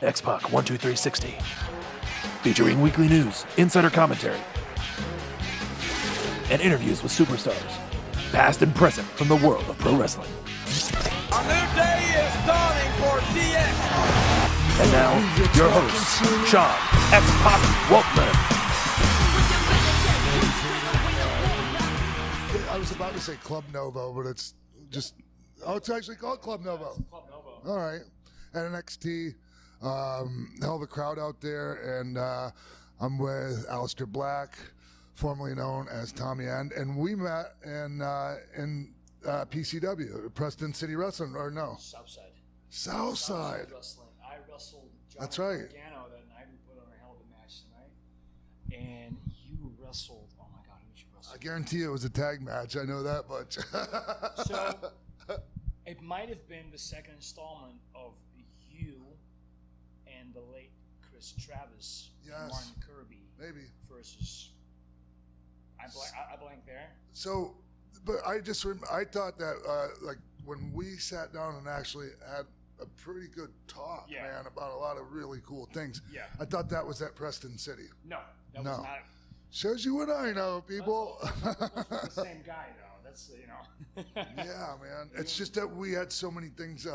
X-Pac 12360. Featuring weekly news, insider commentary, and interviews with superstars, past and present from the world of pro wrestling. A new day is dawning for DX. And now, your host, Sean X-Pac Waltman. I was about to say Club Novo, but it's just, it's actually called Club Novo. Club Novo. All right. And NXT, hell of a crowd out there, and I'm with Aleister Black, formerly known as Tommy End, and we met in PCW, Preston City Wrestling, or no? Southside. Wrestling. I wrestled John That's right. Gargano that night. We put on a hell of a match tonight. And you wrestled, oh my God, who did you wrestle? I guarantee it was a tag match. I know that much. So, it might have been the second installment of you and the late Chris Travis and Yes. Martin Kirby. Maybe. Versus, I blank there. So, but I thought that like when we sat down and actually had a pretty good talk, Yeah. man, about a lot of really cool things. Yeah. I thought that was at Preston City. No, that No. was not. Shows you what I know, people. The same guy, though. That's, Yeah, man. It's just that we had so many things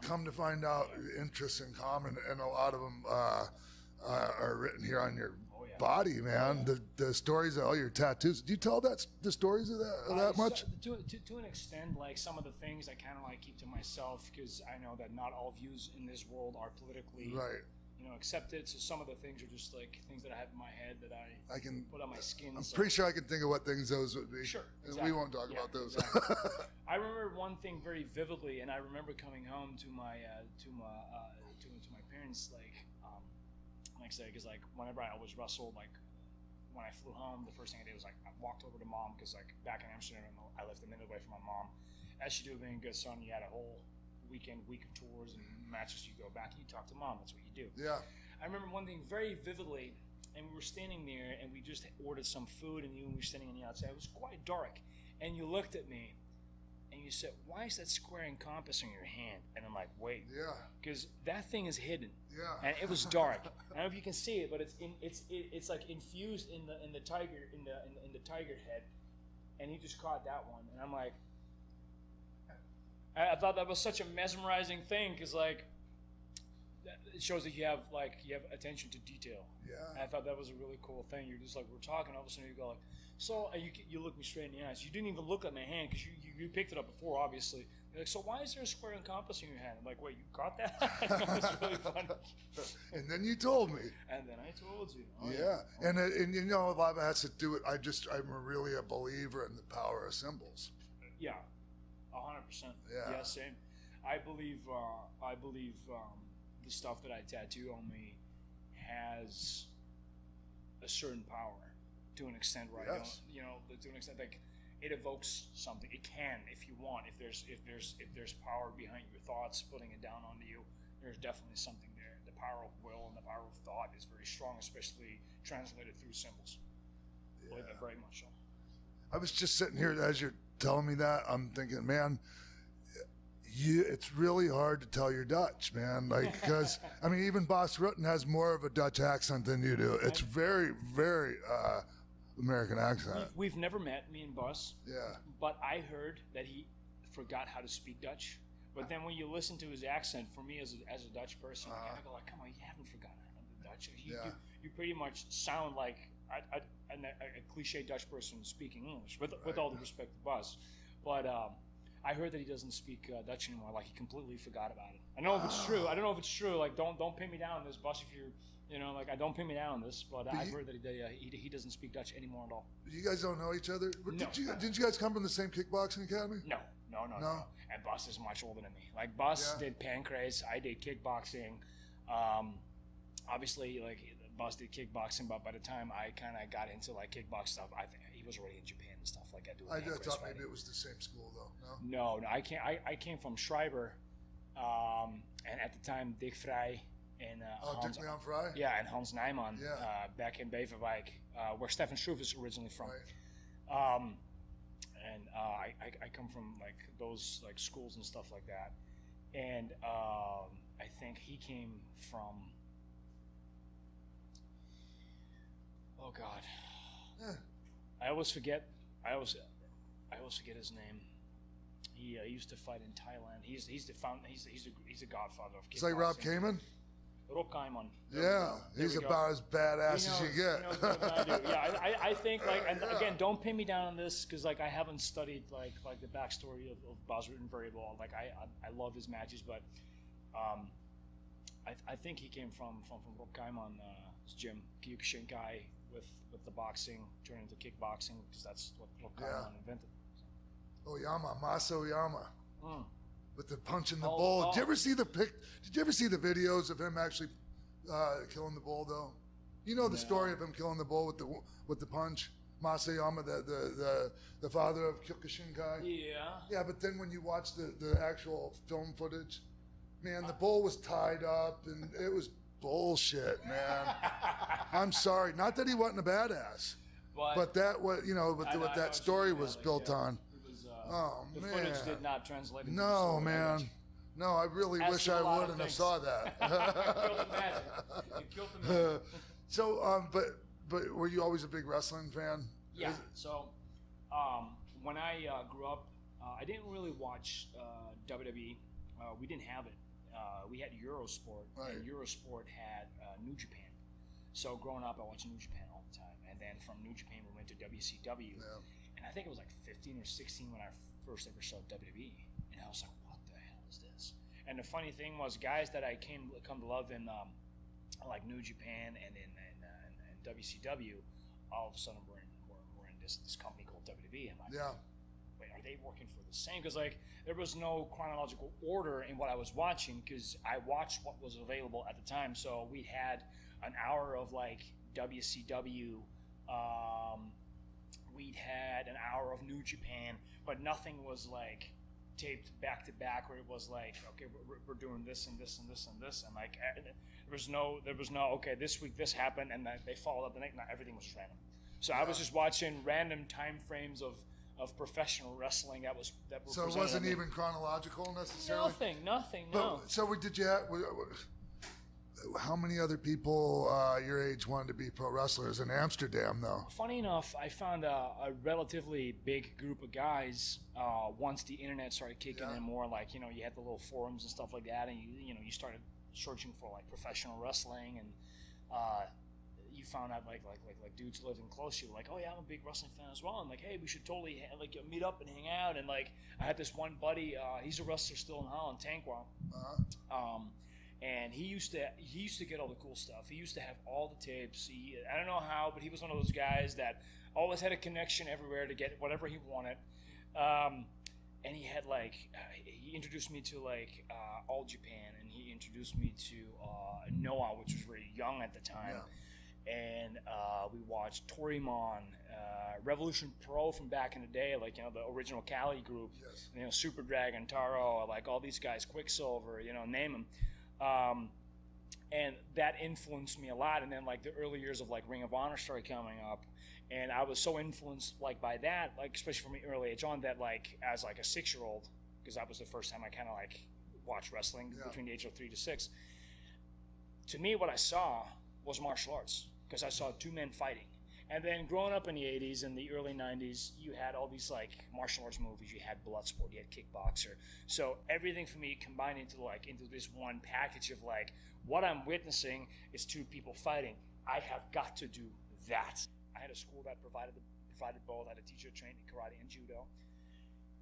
come to find out, interests in common, and a lot of them are written here on your body, man. The stories of all your tattoos. Do you tell the stories of that much? To an extent, like some of the things I kind of like keep to myself because I know that not all views in this world are politically Right. accepted. So some of the things are just like things that I have in my head that I can put on my skin. I'm pretty sure I can think of what things those would be. Sure, And exactly. we won't talk about those. Exactly. I remember one thing very vividly, and I remember coming home to my parents next day because like whenever I always wrestled, like when I flew home, the first thing I did was like I walked over to mom because like back in Amsterdam I lived a minute away from my mom. As you do being a good son, you had a whole week of tours and matches. You go back and you talk to mom. That's what you do. Yeah. I remember one thing very vividly, and we were standing there, and we just ordered some food, and we were standing on the outside. It was quite dark, and you looked at me, and you said, "Why is that square and compass in your hand?" And I'm like, "Wait, Yeah. because that thing is hidden." Yeah. And it was dark. I don't know if you can see it, but it's like infused in the tiger head, and he just caught that one, and I'm like, I thought that was such a mesmerizing thing because like. It shows that you have attention to detail. Yeah. And I thought that was a really cool thing. You're just like we're talking, all of a sudden you go like, so you look me straight in the eyes. You didn't even look at my hand because you picked it up before, obviously. You're like, so why is there a square and compass in your hand? I'm like, wait, you caught that? It was really funny. And then you told me. And then I told you. Oh, Yeah. And a lot of it has to do with I'm really a believer in the power of symbols. Yeah, 100%. Yeah. Same. I believe the stuff that I tattoo on me has a certain power to an extent, right? Yes. To an extent, like it evokes something. It can, if you want. If there's power behind your thoughts, putting it down onto you, there's definitely something there. The power of will and the power of thought is very strong, especially translated through symbols. I believe that very much so. I was just sitting here as you're telling me that. I'm thinking, man, it's really hard to tell you're Dutch, man. Like, because I mean, even Bas Rutten has more of a Dutch accent than you do. It's very, very American accent. We've never met, me and Bas. Yeah. But I heard that he forgot how to speak Dutch. But then when you listen to his accent, for me as a Dutch person, I go like, come on, you haven't forgotten how to Dutch. You pretty much sound like a cliche Dutch person speaking English, with all the respect to Bas. But I heard that he doesn't speak Dutch anymore. Like he completely forgot about it. I don't know if it's true. I don't know if it's true. Like don't pin me down on this, Bas. If you're, I don't pin me down on this. But I've heard that he doesn't speak Dutch anymore at all. You guys don't know each other? No. Didn't you guys come from the same kickboxing academy? No. And Bas is much older than me. Like Bas did pancrase. I did kickboxing. Obviously, like Bas did kickboxing, but by the time I kind of got into like kickbox stuff, I think he was already in Japan and stuff like that. I just thought maybe it was the same school though. No, I can't. I came from Schreiber, and at the time Dick Vrij and Hans, Dick Leon Fry? Yeah, and Hans Nijman back in Beverwijk, where Stefan Struve is originally from. Right. And I come from like those like schools and stuff like that. And I think he came from. Oh God, I always forget. I always forget his name. He used to fight in Thailand. He's the godfather of kickboxing. It's like Rob Kaman. Rob Kaman. Yeah, he's about as badass as you get. He knows more than I do. Yeah, I think like, and again, don't pin me down on this because like I haven't studied like the backstory of Bas Rutten very well. Like I love his matches, but I think he came from Rob Kaman's gym, Kyokushinkai, with the boxing turned into kickboxing because that's what Rob Kaman invented. Oyama, Masa Oyama, with the punch in the Oh, bull. oh. Did you ever see the videos of him actually killing the bull though? You know the story of him killing the bull with the punch. Masa Oyama, the father of Kyokushinkai. Yeah. Yeah, but then when you watch the actual film footage, man, the bull was tied up and it was bullshit, man. I'm sorry, not that he wasn't a badass, but that what what that story was built on. The footage did not translate into No, the story, man. No, I really As wish do a I lot would of have things. saw that. It killed the magic. So, but were you always a big wrestling fan? Yeah. So, when I grew up, I didn't really watch WWE. We didn't have it. We had Eurosport, and Eurosport had New Japan. So growing up, I watched New Japan all the time, and then from New Japan we went to WCW. Yeah. And I think it was like 15 or 16 when I first ever saw WWE, and I was like, "What the hell is this?" And the funny thing was, guys that I come to love in like New Japan and in WCW, all of a sudden we're in this company called WWE. And I'm like, wait, are they working for the same? Because like there was no chronological order in what I was watching because I watched what was available at the time. So we had an hour of like WCW. We'd had an hour of New Japan, but nothing was like taped back to back where it was like, okay, we're doing this and this and this and this, and like there was no okay, this week this happened, and then they followed up the next. Not everything was random. So I was just watching random time frames of professional wrestling that were So it presented wasn't to me. even chronological necessarily. Nothing. No. But, so did you have? How many other people your age wanted to be pro wrestlers in Amsterdam, though? Funny enough, I found a relatively big group of guys once the internet started kicking in more. Like, you had the little forums and stuff like that, and you started searching for like professional wrestling, and you found out like dudes living close to you, like, oh yeah, I'm a big wrestling fan as well, and like, hey, we should totally meet up and hang out. And like, I had this one buddy, he's a wrestler still in Holland, Tankwell. And he used to get all the cool stuff. He used to have all the tapes. I don't know how, but he was one of those guys that always had a connection everywhere to get whatever he wanted. And he had he introduced me to All Japan, and he introduced me to Noah, which was very young at the time. Yeah. And we watched Torimon, Revolution Pro from back in the day, the original Cali group. Yes. Super Dragon, Taro, all these guys, Quicksilver, name them. And that influenced me a lot. And then the early years of Ring of Honor started coming up, and I was so influenced by that, especially from an early age on, that as a 6-year-old, because that was the first time I kind of watched wrestling between the age of 3 to 6. To me, what I saw was martial arts, because I saw two men fighting. And then growing up in the 80s and the early 90s, you had all these martial arts movies. You had Bloodsport, you had Kickboxer. So everything for me combined into this one package of what I'm witnessing is two people fighting. I have got to do that. I had a school that provided both. I had a teacher trained in karate and judo.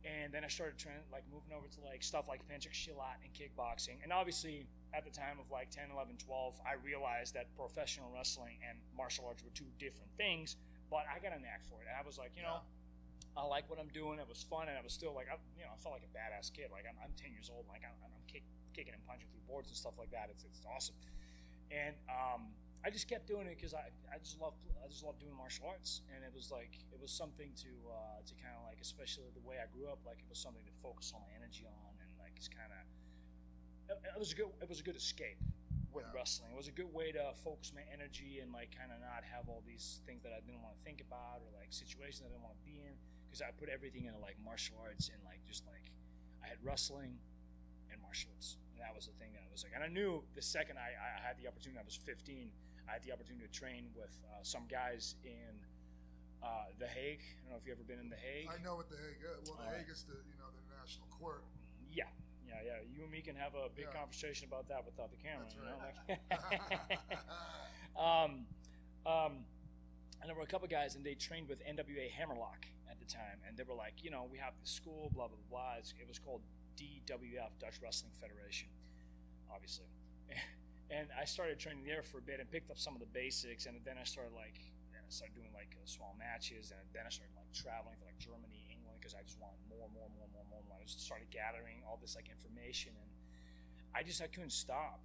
And then I started moving over to stuff like Penchak Shilat and kickboxing. And obviously at the time of 10, 11, 12, I realized that professional wrestling and martial arts were two different things, but I got a knack for it. And I was I like what I'm doing. It was fun, and I was still I felt like a badass kid. I'm 10 years old, I'm kicking and punching through boards and stuff like that. It's awesome. And I just kept doing it because I just love doing martial arts, and it was something to kind of especially the way I grew up, it was something to focus all my energy on, and it's kind of it was a good escape with wrestling. It was a good way to focus my energy and kind of not have all these things that I didn't want to think about, or situations I didn't want to be in, because I put everything into martial arts, and I had wrestling and martial martial arts. And that was the thing that I was like, and I knew the second I had the opportunity, I was 15, I had the opportunity to train with some guys in The Hague. I don't know if you've ever been in The Hague. I know what The Hague is. Well, The Hague is the national court. Yeah. You and me can have a big conversation about that without the camera. That's right. And there were a couple guys, and they trained with NWA Hammerlock at the time, and they were like, we have this school, blah blah blah. It was called DWF, Dutch Wrestling Federation, obviously. And I started training there for a bit and picked up some of the basics, and then I started doing small matches, and then I started traveling to Germany, England, because I just wanted more. I just started gathering all this information, and I couldn't stop.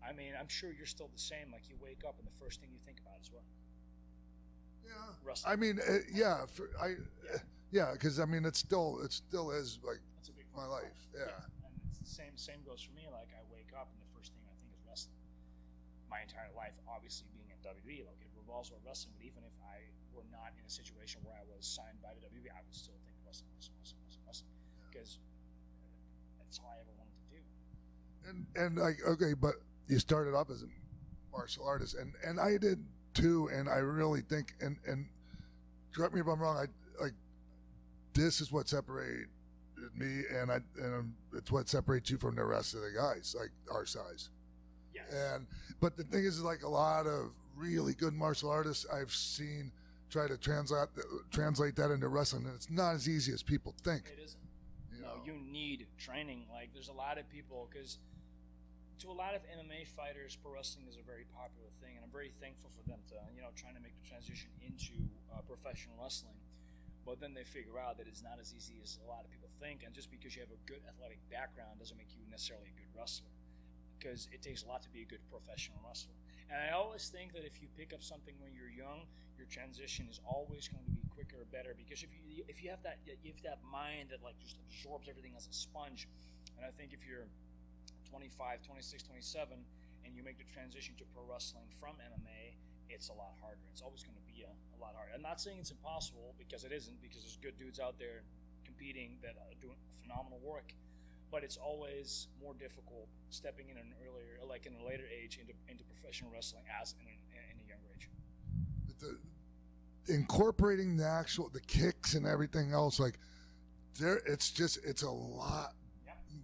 I mean, I'm sure you're still the same. Like, you wake up and the first thing you think about is what? Yeah. Wrestling. I mean, because I mean, it still is like That's a big my life. Yeah. And it's the same goes for me. Like, I wake up and the first thing I think is wrestling. My entire life, obviously, being in WWE, like, it revolves around wrestling. But even if I were not in a situation where I was signed by the WWE, I would still think wrestling. Because that's all I ever wanted to do. And like, okay, but you started off as a martial artist, and I did too, and I really think, and correct me if I'm wrong, this is what separated me, and it's what separates you from the rest of the guys, like our size. Yes. But the thing is, like, a lot of really good martial artists I've seen try to translate that into wrestling, and it's not as easy as people think. It isn't. You need training. Like, there's a lot of people, because to a lot of MMA fighters, pro wrestling is a very popular thing, and I'm very thankful for them to, trying to make the transition into professional wrestling. But then they figure out that it's not as easy as a lot of people think, and just because you have a good athletic background doesn't make you necessarily a good wrestler, because it takes a lot to be a good professional wrestler. And I always think that if you pick up something when you're young, your transition is always going to be quicker or better, because if you have that mind that just absorbs everything as a sponge. And I think if you're 25, 26, 27 and you make the transition to pro wrestling from MMA, it's a lot harder. It's always going to be a lot harder. I'm not saying it's impossible, because it isn't, because there's good dudes out there competing that are doing phenomenal work. But it's always more difficult stepping in in a later age into professional wrestling as in a younger age. Incorporating the kicks and everything else, it's a lot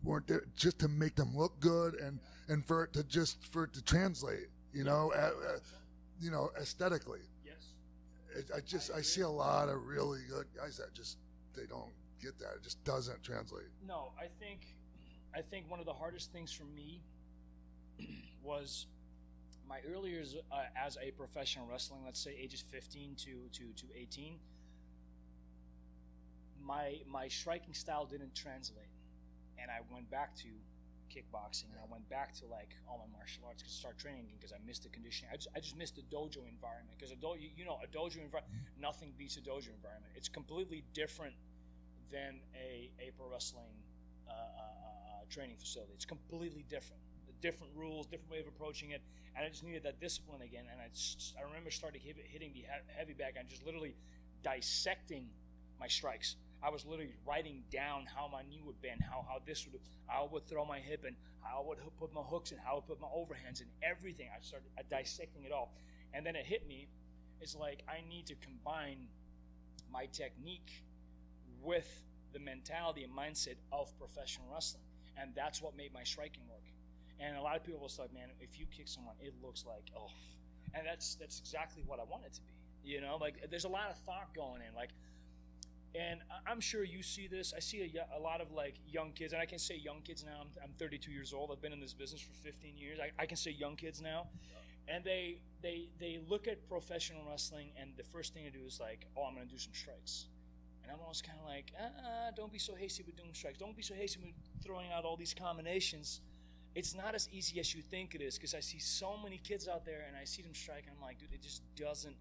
more just to make them look good and for it to translate, aesthetically. Yes. I see a lot of really good guys that they don't get that. It just doesn't translate. No, I think one of the hardest things for me was my early years as a professional wrestling, let's say ages 15 to 18. My striking style didn't translate, and I went back to kickboxing, and I went back to all my martial arts to start training again, because I missed the conditioning. I just missed the dojo environment, because a dojo environment, nothing beats a dojo environment. It's completely different than a pro wrestling training facility. It's completely different. The different rules, different way of approaching it, and I just needed that discipline again. And I remember starting hitting the heavy bag and just literally dissecting my strikes. I was literally writing down how my knee would bend, how I would throw my hip, and how I would put my hooks, and how I would put my overhands, and everything. I started dissecting it all, and then it hit me. It's like, I need to combine my technique with the mentality and mindset of professional wrestling, and that's what made my striking work. And a lot of people was like, man, if you kick someone, it looks like, oh, and that's exactly what I want it to be. There's a lot of thought going in, and I'm sure you see this. I see a lot of young kids, and I can say young kids now. I'm 32 years old. I've been in this business for 15 years. I can say young kids now, and they look at professional wrestling, and the first thing they do is oh, I'm going to do some strikes. And I'm always kind of don't be so hasty with doing strikes. Don't be so hasty with throwing out all these combinations. It's not as easy as you think it is, because I see so many kids out there, and I see them strike, and I'm like, dude, it just doesn't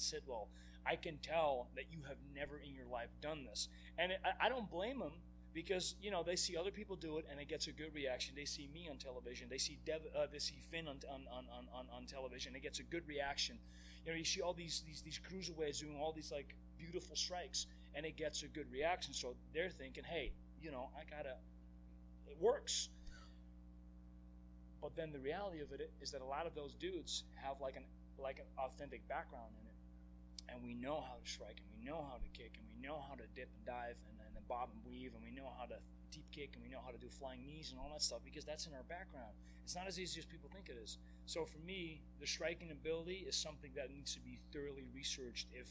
sit well. I can tell that you have never in your life done this. And I don't blame them, because, they see other people do it, and it gets a good reaction. They see me on television. They see Finn on television. It gets a good reaction. You see all these cruiserweights doing all these beautiful strikes, and it gets a good reaction. So they're thinking, hey, it works. But then the reality of it is that a lot of those dudes have like an authentic background in it, and we know how to strike, and we know how to kick, and we know how to dip and dive, and then bob and weave, and we know how to deep kick, and we know how to do flying knees and all that stuff because that's in our background. It's not as easy as people think it is. So for me, the striking ability is something that needs to be thoroughly researched if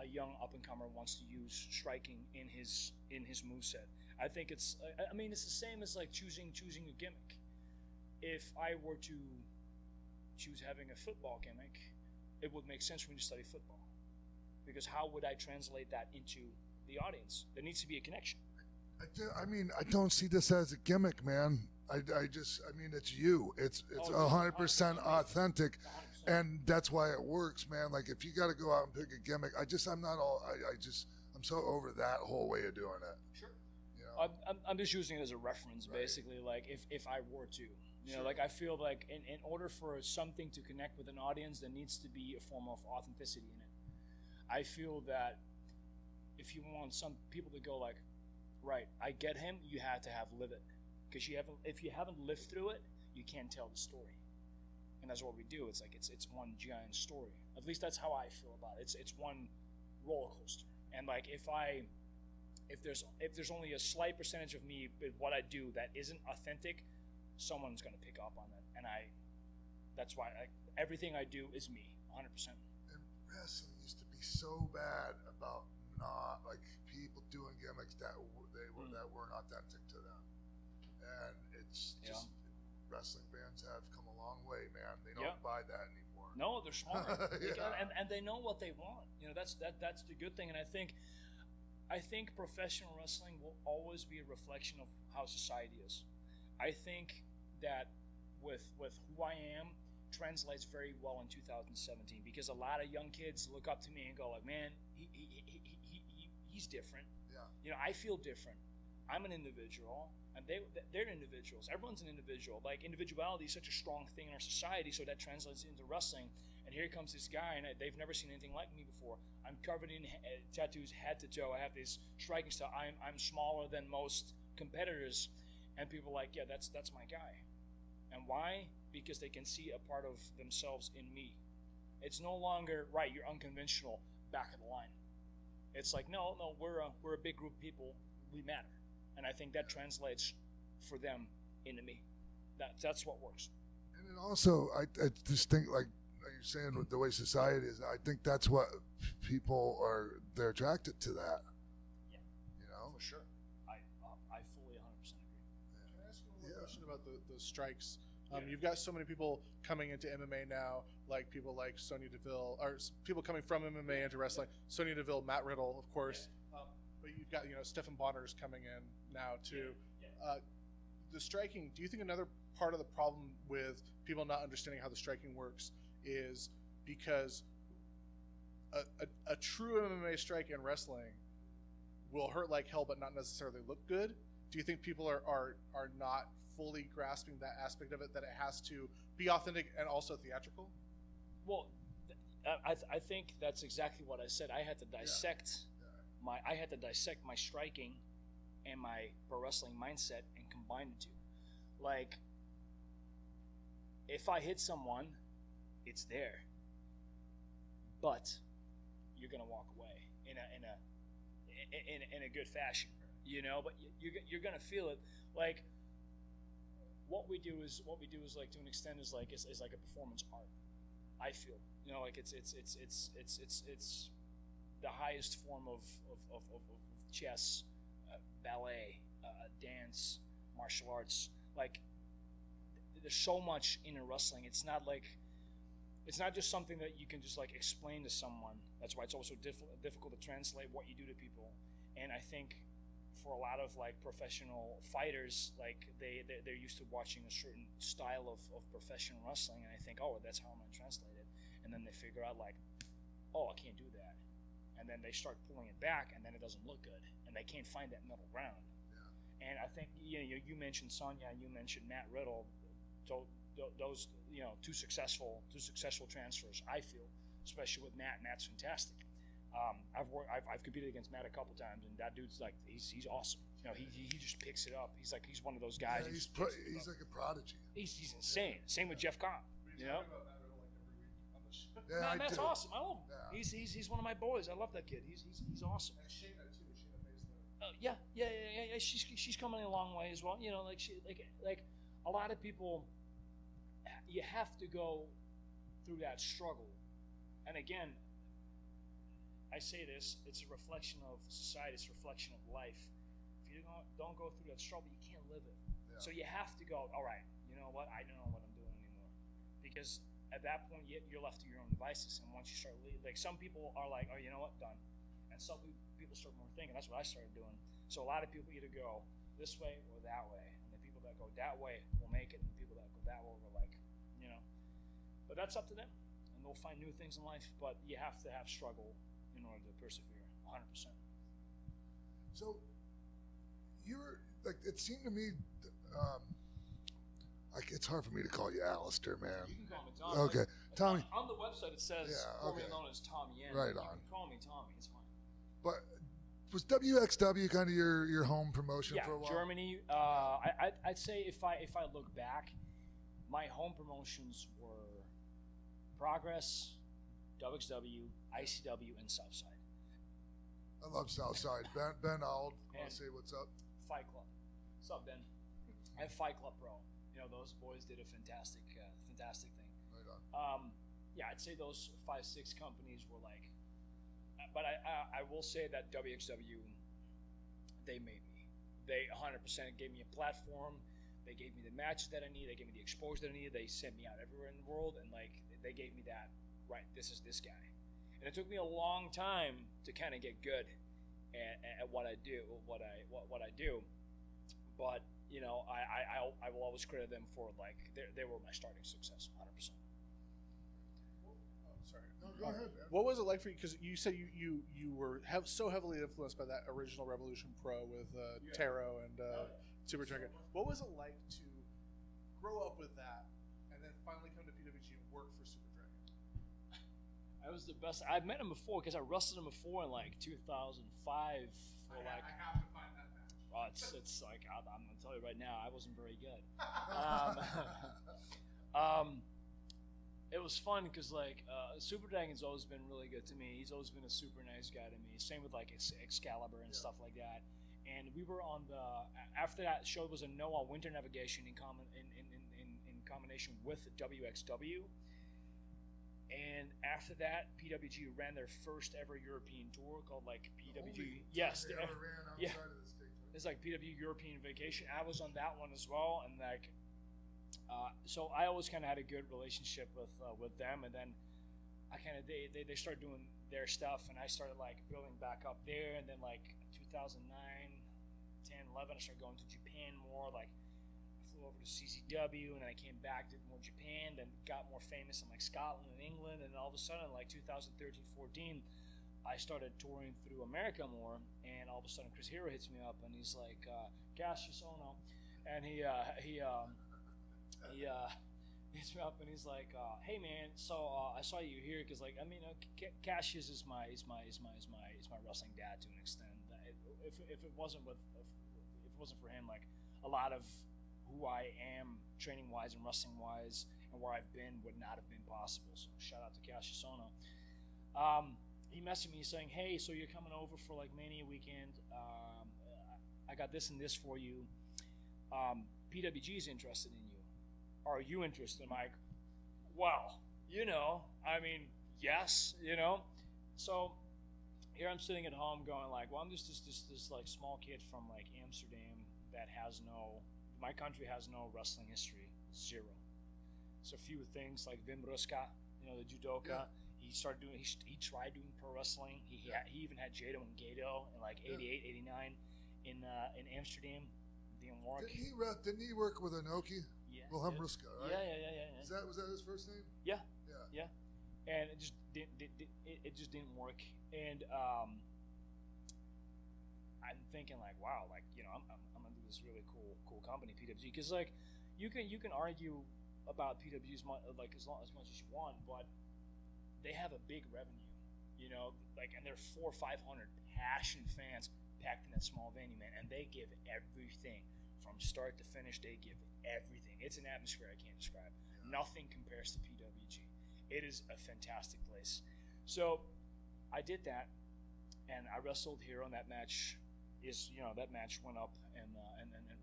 a young up-and-comer wants to use striking in his moveset. I think it's the same as like choosing a gimmick. If I were to choose having a football gimmick, it would make sense for me to study football. Because how would I translate that into the audience? There needs to be a connection. I don't see this as a gimmick, man. It's you. It's 100% authentic, 100%. and that's why it works, man. Like if you got to go out and pick a gimmick, I'm so over that whole way of doing it. Sure. You know? I'm just using it as a reference, basically. Like if I were to, Sure. like I feel like in order for something to connect with an audience, there needs to be a form of authenticity in it. I feel that if you want some people to go like, right, I get him, you have to have live it. Because if you haven't lived through it, you can't tell the story. And that's what we do. It's like it's one giant story. At least that's how I feel about it. It's one roller coaster. And like if there's only a slight percentage of me with what I do that isn't authentic, someone's gonna pick up on it. And that's why everything I do is me, 100%. And wrestling used to be so bad about not like people doing gimmicks that weren't authentic to them. And it's just wrestling fans have come a long way, man. They don't buy that anymore. No, they're smart. Yeah. and they know what they want. That's the good thing. And I think professional wrestling will always be a reflection of how society is. I think that with who I am translates very well in 2017 because a lot of young kids look up to me and go like, man, he's different. Yeah. I feel different. I'm an individual, and they're individuals. Everyone's an individual. Like, individuality is such a strong thing in our society, so that translates into wrestling. And here comes this guy, and they've never seen anything like me before. I'm covered in tattoos head to toe. I have this striking style. I'm smaller than most competitors, and people are like, yeah, that's my guy. And why? Because they can see a part of themselves in me. It's no longer, right, you're unconventional, back of the line. It's like, no, we're a big group of people. We matter. And I think that translates for them into me. That's what works. And then also, I just think, like you're saying, with the way society is, I think that's what they're attracted to that. Yeah. For sure. I fully 100% agree. Can I ask you one question about the strikes? You've got so many people coming into MMA now, like people like Sonya Deville, or people coming from MMA into wrestling. Sonya Deville, Matt Riddle, of course. Yeah. But you've got Stephan Bonner's coming in now too. Yeah. The striking. Do you think another part of the problem with people not understanding how the striking works is because a true MMA strike in wrestling will hurt like hell, but not necessarily look good? Do you think people are not fully grasping that aspect of it, that it has to be authentic and also theatrical? Well, I think that's exactly what I said. I had to dissect my striking and my pro wrestling mindset and combine the two. Like, if I hit someone, it's there, but you're gonna walk away in a good fashion, But you're gonna feel it. Like, what we do is like, to an extent, is like a performance art. I feel, like it's the highest form of chess, ballet, dance, martial arts. Like, there's so much in wrestling. It's not just something that you can just like explain to someone. That's why it's also difficult to translate what you do to people. And I think for a lot of like professional fighters, like they're used to watching a certain style of professional wrestling, and I think, oh, that's how I'm gonna translate it. And then they figure out like, oh, I can't do that. And then they start pulling it back, and then it doesn't look good, and they can't find that middle ground. Yeah. And I think you mentioned Sonya, and you mentioned Matt Riddle. Those two successful transfers, I feel, especially with Matt. Matt's fantastic. I've competed against Matt a couple times, and that dude's like he's awesome. You know, he just picks it up. He's one of those guys. Yeah, he's like a prodigy. He's insane. Same with Jeff Cobb. You know. Yeah, Man, that's do. awesome. I love him. Yeah. He's one of my boys. I love that kid. He's awesome. And Shayna too. Shayna pays Yeah. She's coming a long way as well. You know, like a lot of people, you have to go through that struggle. And again, I say this, it's a reflection of society, it's a reflection of life. If you don't go through that struggle, you can't live it. Yeah. So you have to go, all right, you know what, I don't know what I'm doing anymore. Because at that point, you're left to your own devices. And once you start leaving, like some people are like, oh, you know what, done. And some people start more thinking. That's what I started doing. So a lot of people either go this way or that way. And the people that go that way will make it, and the people that go that way will like, you know. But that's up to them. And they'll find new things in life. But you have to have struggle in order to persevere, 100%. So, you're like, it seemed to me, it's hard for me to call you Aleister, man. You can call me Tommy. Okay, Tommy. On the website it says formerly known as Tommy Yen. Right You on. can call me Tommy. It's fine. But was WXW kind of your home promotion for a while? Germany. I'd say if I look back, my home promotions were Progress, WXW, ICW, and Southside. I love Southside. Ben Auld, want to say what's up? Fight Club. What's up, Ben? And Fight Club Pro. You know, those boys did a fantastic thing. Right on. I'd say those 5-6 companies were like, but I will say that WXW, they made me. They 100% gave me a platform. They gave me the matches that I needed. They gave me the exposure that I needed. They sent me out everywhere in the world, and like they gave me that. Right, this is this guy. And it took me a long time to kind of get good at what I do, what I do. But you know, I will always credit them for like they were my starting success, 100%. Sorry. No, go ahead, man. What was it like for you? Because you said you were so heavily influenced by that original Revolution Pro with Taro and Super Dragon. What was it like to grow up with that and then finally come to PWG and work for Super Dragon? I was the best. I've met him before because I wrestled him before in like 2005. I have to find that match. It's like I'm gonna tell you right now, I wasn't very good. It was fun because like Super Dragon's always been really good to me. He's always been a super nice guy to me. Same with like Excalibur and stuff like that. And we were on the after that show was a Noah Winter Navigation in combination with WXW. And after that, PWG ran their first ever European tour called like PWG. Yes, they ever ran outside of the state. It's like PWG European Vacation. I was on that one as well, and like, so I always kind of had a good relationship with them. And then I kind of they started doing their stuff, and I started like building back up there. And then like 2009, 10, 11, I started going to Japan more. Like I flew over to CZW, and then I came back, did more Japan, then got more famous in like Scotland and England. And all of a sudden, like 2013, 14, I started touring through America more. And all of a sudden, Chris Hero hits me up, and he's like, Cassius Ono, and he hits me up, and he's like, hey man, so I saw you here because like I mean, Cassius is my wrestling dad to an extent. If it wasn't for him, like a lot of who I am training wise and wrestling wise and where I've been would not have been possible. So shout out to Cassius Ono. He messaged me saying, hey, so you're coming over for like Mania weekend. I got this and this for you. PWG is interested in you. Are you interested? I'm like, well, you know, I mean, yes, you know. So here I'm sitting at home going like, well, I'm just this like small kid from like Amsterdam that has my country has no wrestling history, zero. So a few things like Wim Ruska, you know, the judoka. Yeah. He tried doing pro wrestling. He even had Jado and Gato in like 88, 89 in Amsterdam. Didn't work. Didn't he work with Inoki? Yeah. Wilhelm Ruska, right? Yeah. Was that his first name? Yeah. And it just didn't work. And I'm thinking like, wow, like you know, I'm gonna do this really cool company, PWG, because like you can argue about PWG's like as much as you want, but they have a big revenue, you know, like, and they're 400 or 500 passionate fans packed in that small venue, man, and they give everything from start to finish. They give everything. It's an atmosphere I can't describe. Nothing compares to PWG. It is a fantastic place. So I did that, and I wrestled here on that match. That match went up and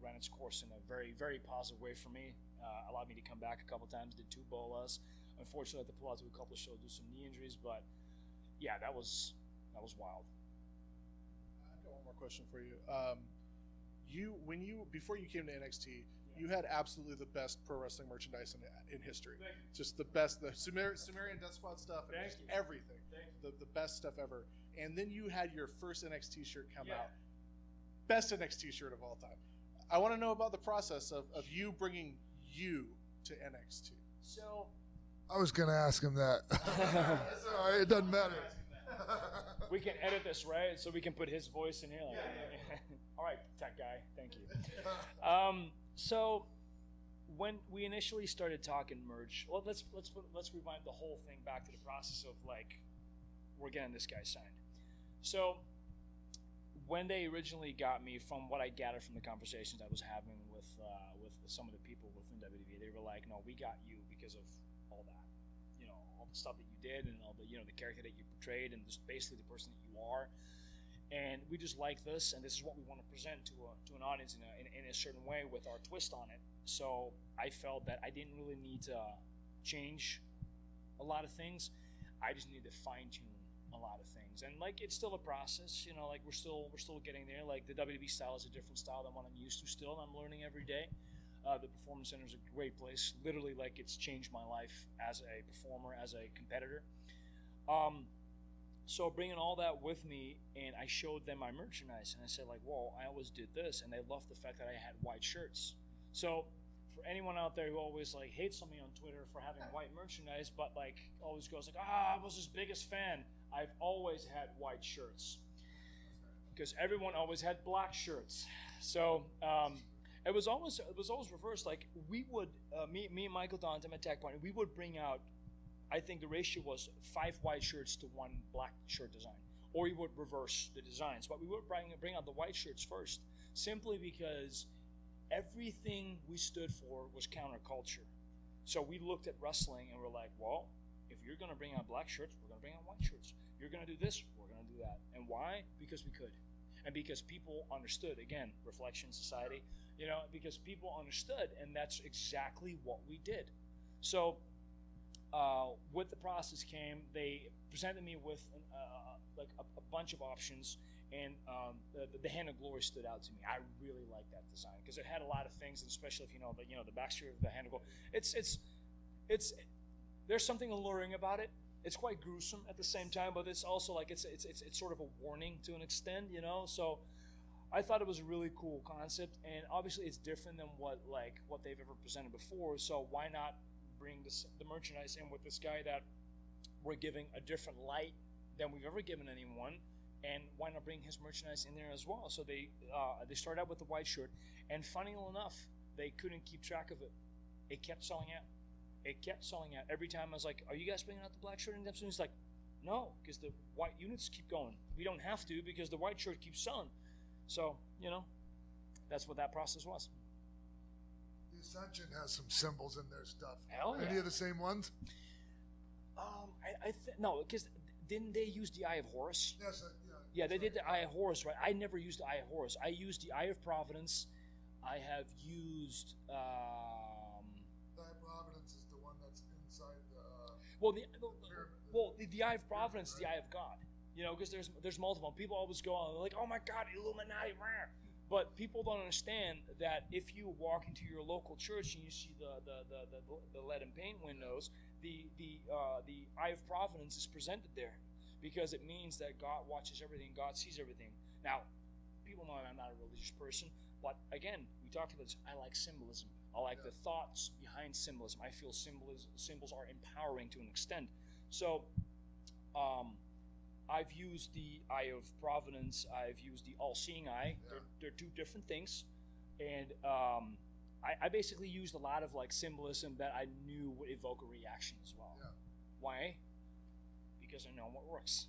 ran its course in a very, very positive way for me. Allowed me to come back a couple times, did 2 bolas. Unfortunately, I had to pull out to a couple of shows due to some knee injuries, but yeah, that was wild. I've got one more question for you. Before you came to NXT, you had absolutely the best pro wrestling merchandise in history. Just the best, the Sumerian Death Squad stuff, and just everything. The best stuff ever. And then you had your first NXT shirt come out. Best NXT shirt of all time. I want to know about the process of you bringing you to NXT. So I was going to ask him that. Sorry, it doesn't matter. we can edit this, right? So we can put his voice in here. All right, tech guy, thank you. So when we initially started talking merch, well, let's rewind the whole thing back to the process of we're getting this guy signed. So when they originally got me, from what I gathered from the conversations I was having with some of the people within WWE, they were like, "No, we got you because of all that, all the stuff that you did and all the the character that you portrayed and just basically the person that you are, and we just like this, and this is what we want to present to an audience in a certain way with our twist on it." So I felt that I didn't really need to change a lot of things. I just needed to fine tune a lot of things, and it's still a process. We're still getting there. The WWE style is a different style than what I'm used to still, and I'm learning every day. The Performance Center is a great place. Literally, it's changed my life as a performer, as a competitor. So bringing all that with me, and I showed them my merchandise, and I said whoa, I always did this, and they loved the fact that I had white shirts. So for anyone out there who always hates on me on Twitter for having white merchandise, but always goes I was his biggest fan, I've always had white shirts because everyone always had black shirts. So it was always reversed. We would me and Michael Dante, my tech partner, we would bring out, I think the ratio was 5 white shirts to 1 black shirt design, or we would reverse the designs, but we would bring out the white shirts first, simply because everything we stood for was counterculture. So we looked at wrestling and we're like, well, if you're going to bring out black shirts, we're going to bring out white shirts. You're going to do this, we're going to do that. And why? Because we could. And because people understood. Again, reflection society, because people understood, and that's exactly what we did. So with the process came, they presented me with a bunch of options, and the Hand of Glory stood out to me. I really liked that design because it had a lot of things, and especially if the backstory of the Hand of Glory. It's there's something alluring about it. It's quite gruesome at the same time, but it's also it's sort of a warning to an extent, So I thought it was a really cool concept, and obviously it's different than what they've ever presented before. So why not bring the merchandise in with this guy that we're giving a different light than we've ever given anyone, and why not bring his merchandise in there as well? So they started out with the white shirt, and funny enough, they couldn't keep track of it. It kept selling out. Every time I was like, "Are you guys bringing out the black shirt?" And he's like, "No, because the white units keep going. We don't have to because the white shirt keeps selling." So that's what that process was. The Ascension has some symbols in their stuff. Hell yeah. Any of the same ones? No, because didn't they use the Eye of Horus? Yes. Yeah, they did the Eye of Horus, right? I never used the Eye of Horus. I used the Eye of Providence. I have used. The Eye of Providence is the one that's inside the Eye of Providence is the Eye of God. Because there's multiple. People always go on like, "Oh my God, Illuminati!" But people don't understand that if you walk into your local church and you see the lead and paint windows, the Eye of Providence is presented there because it means that God watches everything, God sees everything. Now, people know I'm not a religious person, but again, we talked about this. I like symbolism. I like the thoughts behind symbolism. I feel symbols are empowering to an extent. So, I've used the Eye of Providence. I've used the All-Seeing Eye. Yeah. They're 2 different things, and I basically used a lot of symbolism that I knew would evoke a reaction as well. Yeah. Why? Because I know what works.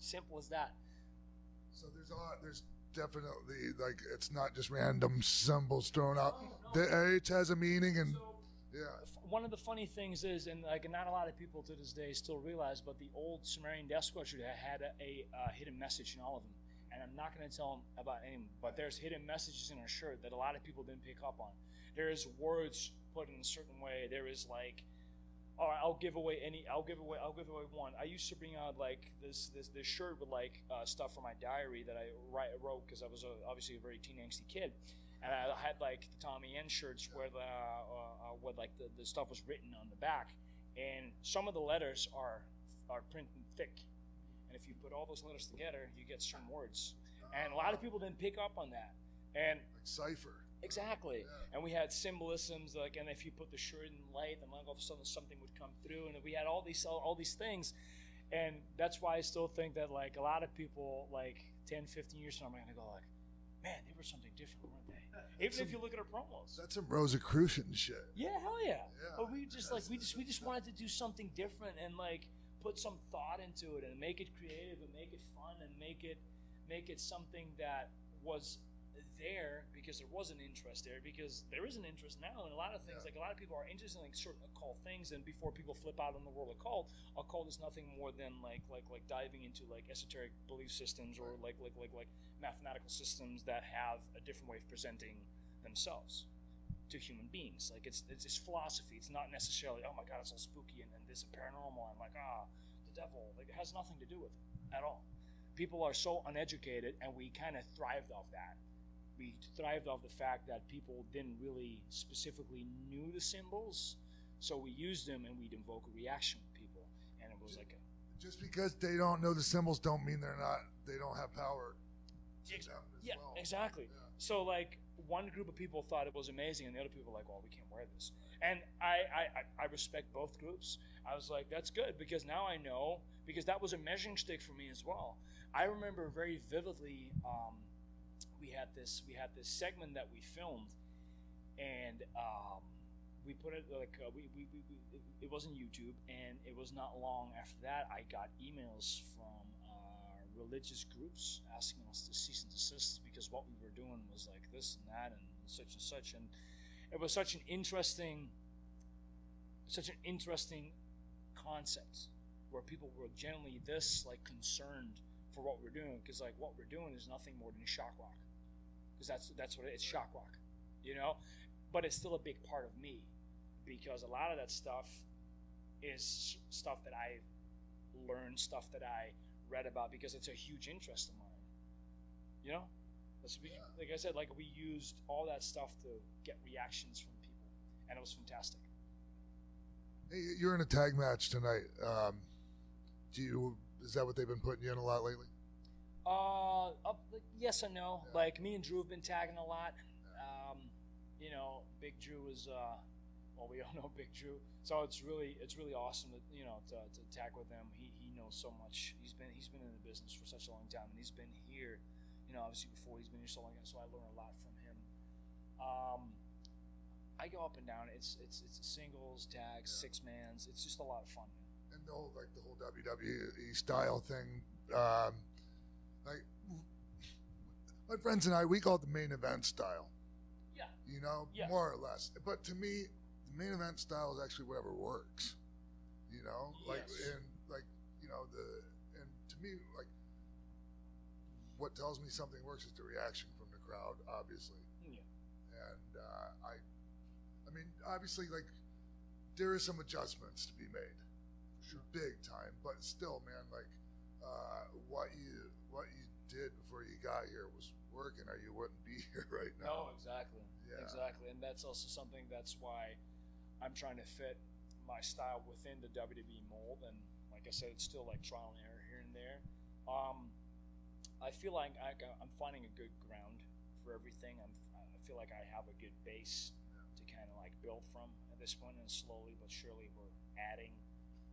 Simple as that. So there's definitely like it's not just random symbols thrown out. It has a meaning, and one of the funny things is, and like not a lot of people to this day still realize, but the old Sumerian death sculpture had a hidden message in all of them. And I'm not going to tell them about any of them, but there's hidden messages in our shirt that a lot of people didn't pick up on. There is words put in a certain way. There is like, all right, I'll give away one. I used to bring out like this shirt with like stuff from my diary that I wrote because I was obviously a very teen angsty kid. And I had like the Tommy N shirts where the stuff was written on the back, and some of the letters are printed thick, and if you put all those letters together, you get some words. And a lot of people didn't pick up on that. And like cipher. Exactly. Yeah. And we had symbolisms like, and if you put the shirt in light, then all of a sudden something would come through, and we had all these things. And that's why I still think that like a lot of people like 10, 15 years from now are going to go like, man, they were something different, weren't they? Even if you look at our promos. That's some Rosicrucian shit. Yeah, hell yeah. But we just wanted to do something different and like put some thought into it and make it creative and make it fun and make it something that was there because there was an interest there, because there is an interest now in a lot of things. Like a lot of people are interested in like certain occult things, and before people flip out in the world of occult is nothing more than like diving into like esoteric belief systems or like mathematical systems that have a different way of presenting themselves to human beings. Like it's philosophy. It's not necessarily, oh my god, it's all spooky and this is paranormal and like the devil. Like it has nothing to do with it at all. People are so uneducated, and we kind of thrived off that. We thrived off the fact that people didn't really specifically knew the symbols, so we used them and we'd invoke a reaction with people, and it was like just because they don't know the symbols don't mean they don't have power. Exactly. Yeah. So like one group of people thought it was amazing, and the other people were like, well, we can't wear this. And I respect both groups. I was like, that's good, because now I know, because that was a measuring stick for me as well. I remember very vividly. We had this segment that we filmed, and we put it like it wasn't YouTube, and it was not long after that I got emails from religious groups asking us to cease and desist because what we were doing was like this and that and such, and it was such an interesting concept where people were generally this like concerned for what we're doing, because like what we're doing is nothing more than shock rock. Because that's what it's shock rock, you know. But it's still a big part of me, because a lot of that stuff is stuff that I learned, stuff that I read about, because it's a huge interest of mine. You know, like I said, like we used all that stuff to get reactions from people, and it was fantastic. Hey, you're in a tag match tonight. Is that what they've been putting you in a lot lately? Yes and no. Yeah. Like me and Drew have been tagging a lot. You know, Big Drew is well, we all know Big Drew, so it's really awesome to to tag with him. He knows so much. He's been in the business for such a long time, and he's been here. You know, obviously before he's been here so long, so I learn a lot from him. I go up and down. It's a singles, tags, 6-mans. It's just a lot of fun. And the whole WWE style thing. Like my friends and I, we call it the main event style. Yeah. You know, more or less. But to me, the main event style is actually whatever works. You know, like and to me, like what tells me something works is the reaction from the crowd, obviously. Yeah. And I mean, obviously, like there is some adjustments to be made. Sure. Big time, but still, man, like what you did before you got here was working, or you wouldn't be here right now. No, exactly. Yeah. Exactly, and that's also something. That's why I'm trying to fit my style within the WWE mold, and like I said, it's still like trial and error here and there. I feel like I'm finding a good ground for everything. I feel like I have a good base to kind of like build from at this point, and slowly but surely we're adding,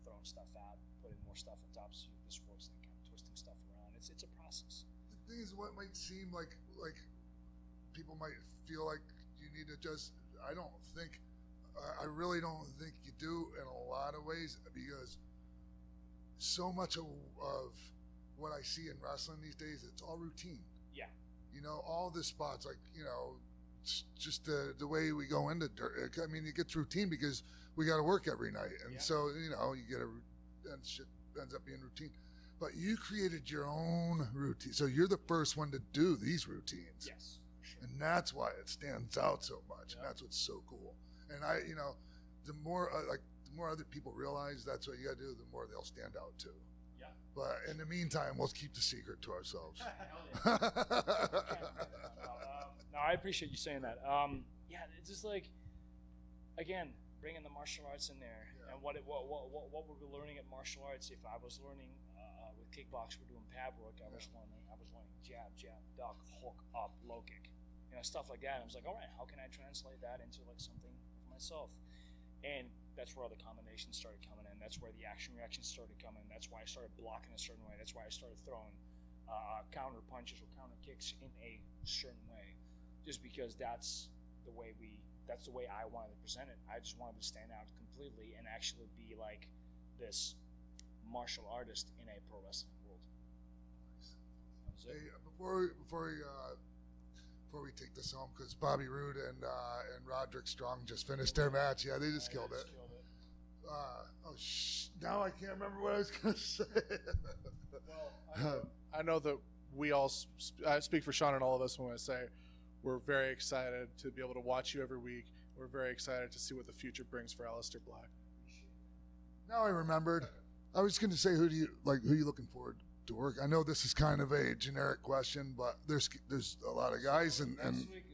throwing stuff out, putting more stuff on top, so this works, and kind of twisting stuff around. It's a process. The thing is, what might seem like people might feel like you need to just. I really don't think you do in a lot of ways, because so much of what I see in wrestling these days, it's all routine. Yeah. You know, all the spots, like, you know, just the way we go into dirt. I mean, it gets routine because we got to work every night. And so, you know, you get and shit ends up being routine. But you created your own routine. So you're the first one to do these routines. Yes. Sure. And that's why it stands out so much. And that's what's so cool. And you know, the more other people realize that's what you got to do, the more they'll stand out too. Yeah. But in the meantime, we'll keep the secret to ourselves. No, I appreciate you saying that. Yeah, it's just like, again, bringing the martial arts in there, and what we're learning at martial arts. If I was learning with kickbox, we're doing pad work. I was learning jab, duck, hook, up, low kick, you know, stuff like that. I was like, all right, how can I translate that into like something for myself? And that's where all the combinations started coming in. That's where the action reactions started coming. That's why I started blocking a certain way. That's why I started throwing counter punches or counter kicks in a certain way, just because that's the way I wanted to present it. I just wanted to stand out completely and actually be like this martial artist in a pro wrestling world. Hey, before we take this home, because Bobby Roode and Roderick Strong just finished their match. Yeah, they just killed it. Now I can't remember what I was going to say. Well, I know that we all I speak for Sean and all of us when I say we're very excited to be able to watch you every week. We're very excited to see what the future brings for Aleister Black. Now I remembered. I was going to say, who you looking forward to work? I know this is kind of a generic question, but there's a lot of guys in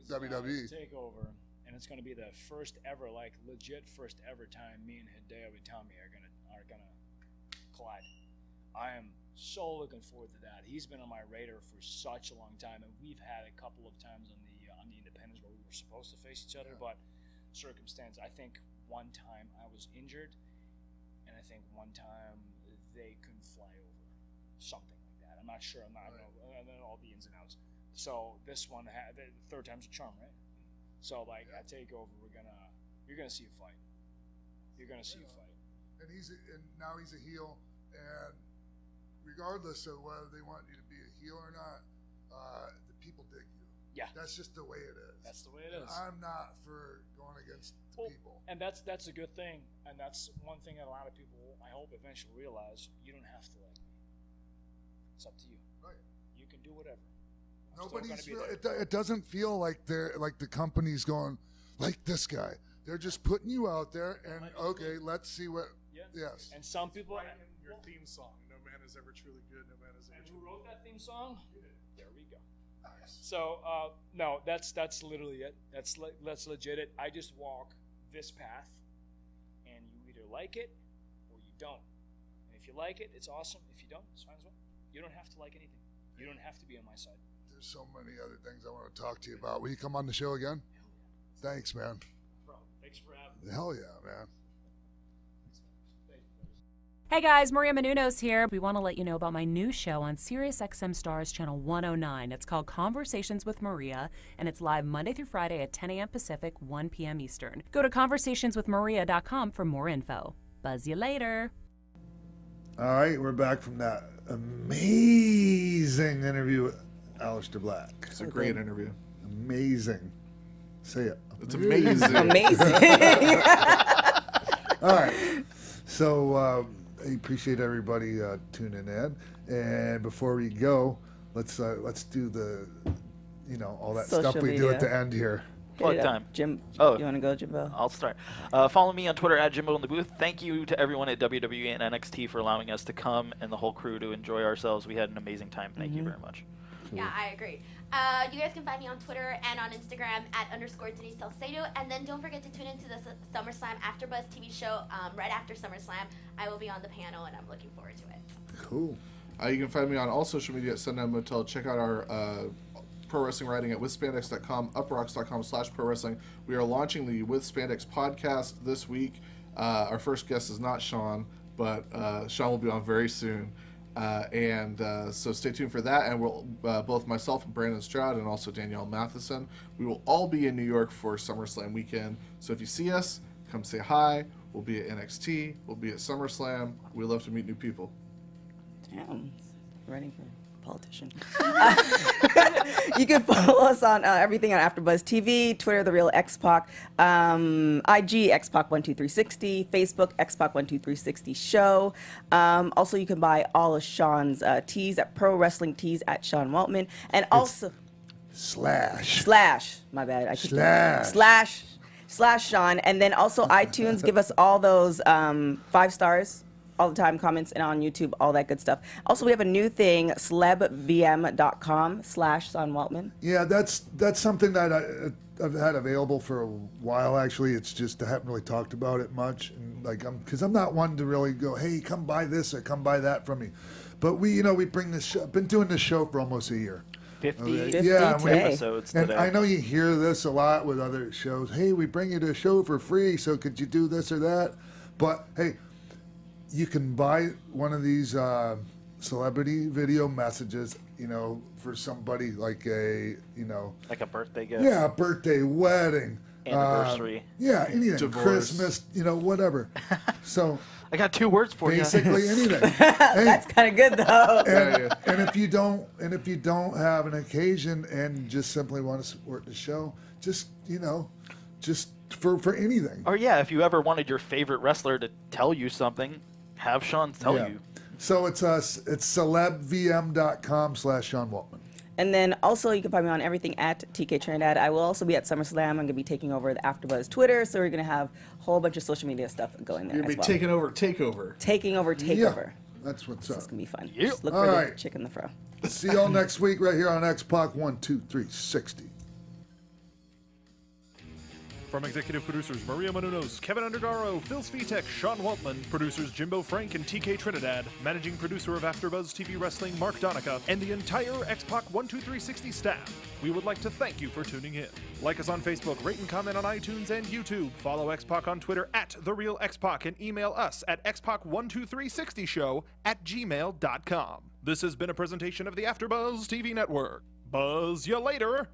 WWE. Takeover, and it's going to be the first ever time me and Hideo Itami are gonna collide. I am so looking forward to that. He's been on my radar for such a long time, and we've had a couple of times on the independents where we were supposed to face each other, but circumstance. I think one time I was injured, and I think one time they couldn't fly over, something like that. I'm not sure. I don't know all the ins and outs. So this one, the third time's a charm, right? So like at Takeover, you're gonna see a fight. You're gonna see a fight. And now he's a heel, and regardless of whether they want you to be a heel or not, the people dig you. Yeah, that's just the way it is. That's the way it is. I'm not for going against the people, and that's a good thing. And that's one thing that a lot of people, I hope, eventually realize. You don't have to like me. It's up to you. Right. You can do whatever. It doesn't feel like they're like the company's going like this guy. They're just putting you out there, and okay, let's see what. Yeah. Yes. And some people. Right in your theme song, "No man is ever truly good, no man is ever." And truly who wrote that theme song? You did. There we go. Nice. So no, that's literally it. That's legit it. I just walk this path, and you either like it or you don't. And if you like it, it's awesome. If you don't, it's fine as well. You don't have to like anything. You don't have to be on my side. There's so many other things I want to talk to you about. Will you come on the show again? Hell yeah. Thanks, man. Bro, thanks for having me. Hell yeah, man. Hey guys, Maria Menounos here. We want to let you know about my new show on SiriusXM Stars Channel 109. It's called Conversations with Maria, and it's live Monday through Friday at 10 a.m. Pacific, 1 p.m. Eastern. Go to conversationswithmaria.com for more info. Buzz you later. All right, we're back from that amazing interview with Aleister Black. It's a great interview. Amazing. Say it. It's amazing. Amazing. All right. So I appreciate everybody tuning in. And before we go, let's do the, all that Social stuff we do at the end here. Plug time. Jim, Oh. you want to go, Jimbo? I'll start. Follow me on Twitter at Jimbo in the Booth. Thank you to everyone at WWE and NXT for allowing us to come and the whole crew to enjoy ourselves. We had an amazing time. Thank you very much. Yeah, I agree. You guys can find me on Twitter and on Instagram at _Denise Salcedo. And then don't forget to tune into the SummerSlam AfterBuzz TV show right after SummerSlam. I will be on the panel, and I'm looking forward to it. Cool. You can find me on all social media at Sundown Motel. Check out our pro wrestling writing at withspandex.com, uprocks.com/pro wrestling. We are launching the With Spandex podcast this week. Our first guest is not Sean, but Sean will be on very soon. So stay tuned for that, and we'll both myself and Brandon Stroud and also Danielle Matheson, we will all be in New York for SummerSlam weekend. So if you see us, come say hi. We'll be at NXT. We'll be at SummerSlam. We love to meet new people. Damn. Ready for politician. You can follow us on everything on AfterBuzz TV, Twitter, The Real X-Pac, IG, X-Pac12360, Facebook, X-Pac12360 Show. Also, you can buy all of Sean's tees at Pro Wrestling Tees at Sean Waltman. And also... Slash, my bad. Slash Sean. And then also iTunes, give us all those 5 stars all the time, comments, and on YouTube, all that good stuff. Also, we have a new thing, celebvm.com/Sean Waltman. Yeah, that's something that I've had available for a while, actually. It's just I haven't really talked about it much. And because I'm not one to really go, hey, come buy this or come buy that from me. But we bring this show. I've been doing this show for almost a year. 50 episodes today. And I know you hear this a lot with other shows. Hey, we bring you to a show for free, so could you do this or that? But, hey, you can buy one of these celebrity video messages, for somebody like like a birthday gift. Yeah, a birthday, wedding. Anniversary. Anything. Divorce. Christmas, whatever. So... I got 2 words for basically you. Anything. That's kind of good though. And if you don't have an occasion and just simply want to support the show, just for anything. Or if you ever wanted your favorite wrestler to tell you something, have Sean tell you. So it's celebvm.com/Sean Waltman. And then also you can find me on everything at TK Trinidad. I will also be at SummerSlam. I'm going to be taking over the AfterBuzz Twitter, so we're going to have a whole bunch of social media stuff going there. You're going to be taking over takeover. Taking over takeover. Yeah, that's what's up. It's going to be fun. Yep. Just look for the chick in the fro. See y'all next week right here on X-Pac12360. From executive producers Maria Menounos, Kevin Undergaro, Phil Svitek, Sean Waltman, producers Jimbo Frank and TK Trinidad, managing producer of AfterBuzz TV Wrestling Mark Donica, and the entire X-Pac12360 staff, we would like to thank you for tuning in. Like us on Facebook, rate and comment on iTunes and YouTube, follow X-Pac on Twitter at TheRealXpac, and email us at xpac12360show@gmail.com. This has been a presentation of the AfterBuzz TV Network. Buzz ya later!